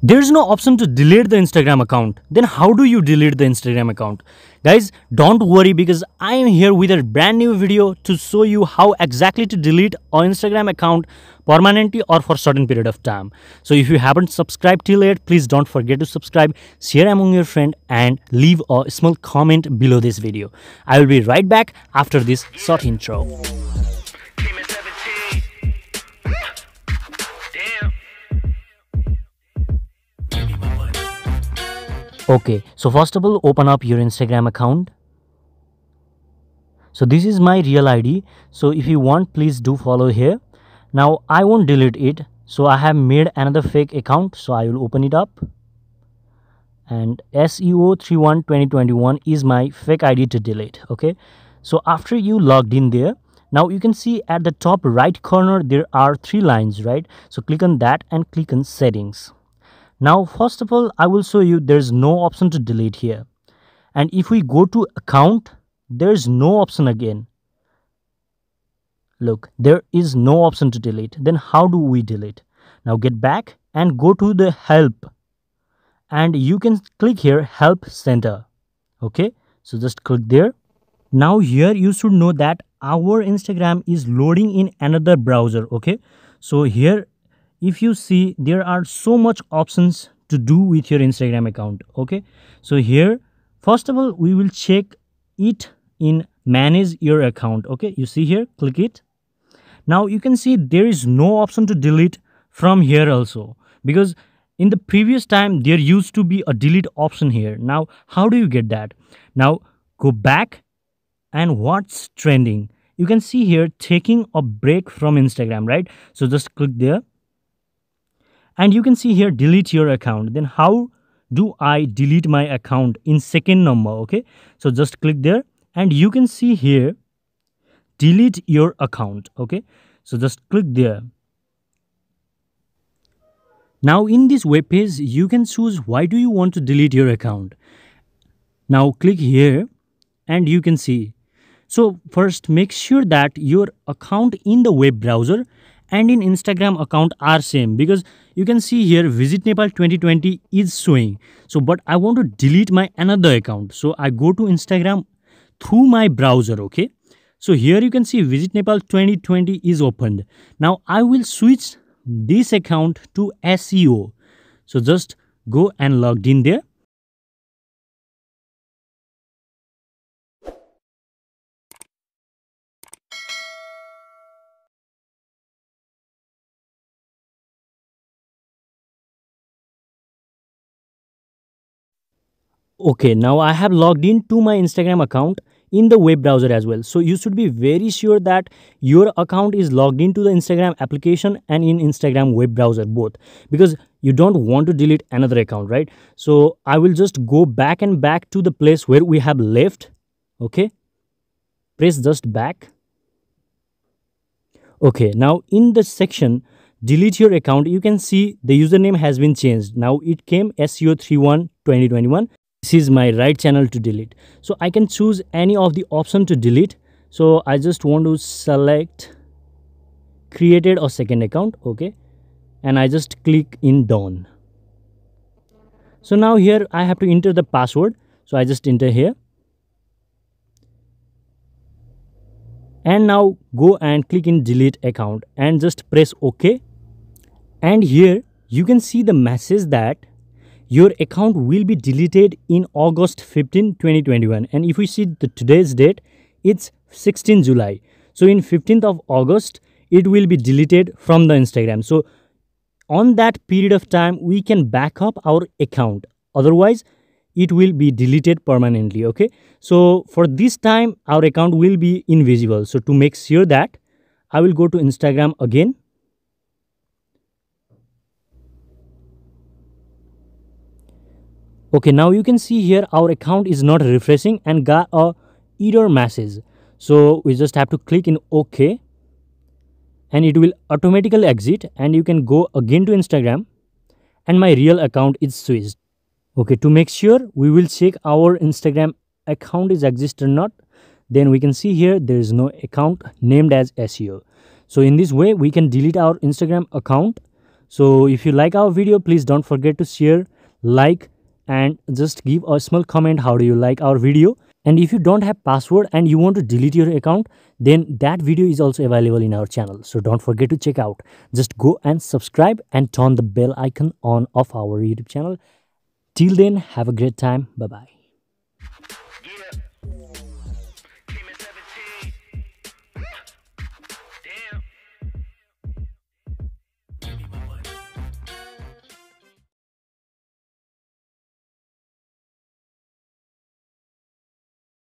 There's no option to delete the Instagram account. Then how do you delete the Instagram account? Guys, don't worry, because I am here with a brand new video to show you how exactly to delete an Instagram account permanently or for certain period of time. So if you haven't subscribed till yet, please don't forget to subscribe, share among your friend, and leave a small comment below this video. I will be right back after this short intro. Okay, so first of all, open up your Instagram account. So this is my real ID. So if you want, please do follow here. Now I won't delete it. So I have made another fake account. So I will open it up. And SEO312021 is my fake ID to delete. Okay. So after you logged in there, now you can see at the top right corner, there are 3 lines, right? So click on that and click on settings. Now, first of all, I will show you there's no option to delete here. And if we go to account, there's no option again. Look, there is no option to delete. Then how do we delete? Now get back and go to the help. And you can click here, help center. Okay, so just click there. Now here you should know that our Instagram is loading in another browser. Okay, so here, if you see, there are so much options to do with your Instagram account. Okay, so here, first of all, we will check it in manage your account. Okay, you see here, click it. Now you can see there is no option to delete from here also, because in the previous time there used to be a delete option here. Now how do you get that? Now go back and what's trending. You can see here, taking a break from Instagram, right? So just click there. And you can see here, delete your account. Then how do I delete my account in second number? Okay, so just click there and you can see here, delete your account. Okay, so just click there. Now in this web page, you can choose why do you want to delete your account. Now click here and you can see. So first, make sure that your account in the web browser and in Instagram account are same, because you can see here Visit Nepal 2020 is showing. So but I want to delete my another account, so I go to Instagram through my browser. Okay, so here you can see Visit Nepal 2020 is opened. Now I will switch this account to SEO, so just go and logged in there. Okay, now I have logged into my Instagram account in the web browser as well. So you should be very sure that your account is logged into the Instagram application and in Instagram web browser both, because you don't want to delete another account, right? So I will just go back to the place where we have left. Okay, press just back. Okay, now in the section delete your account, you can see the username has been changed. Now it came SEO312021. This is my right channel to delete. So I can choose any of the option to delete. So I just want to select created a second account. Okay, and I just click in done. So now here I have to enter the password. So I just enter here. And now go and click in delete account and just press OK. And here you can see the message that your account will be deleted in August 15, 2021. And if we see the today's date, it's 16 July. So in 15th of August, it will be deleted from the Instagram. So on that period of time, we can back up our account. Otherwise, it will be deleted permanently. Okay, so for this time, our account will be invisible. So to make sure that, I will go to Instagram again. Okay, now you can see here our account is not refreshing and got a error message. So we just have to click in OK and it will automatically exit, and you can go again to Instagram and my real account is switched. Okay, to make sure, we will check our Instagram account is exist or not. Then we can see here there is no account named as SEO. So in this way we can delete our Instagram account. So if you like our video, please don't forget to share, like, and just give a small comment how do you like our video. And if you don't have password and you want to delete your account, then that video is also available in our channel, so don't forget to check out. Just go and subscribe and turn the bell icon on of our YouTube channel. Till then, have a great time. Bye bye.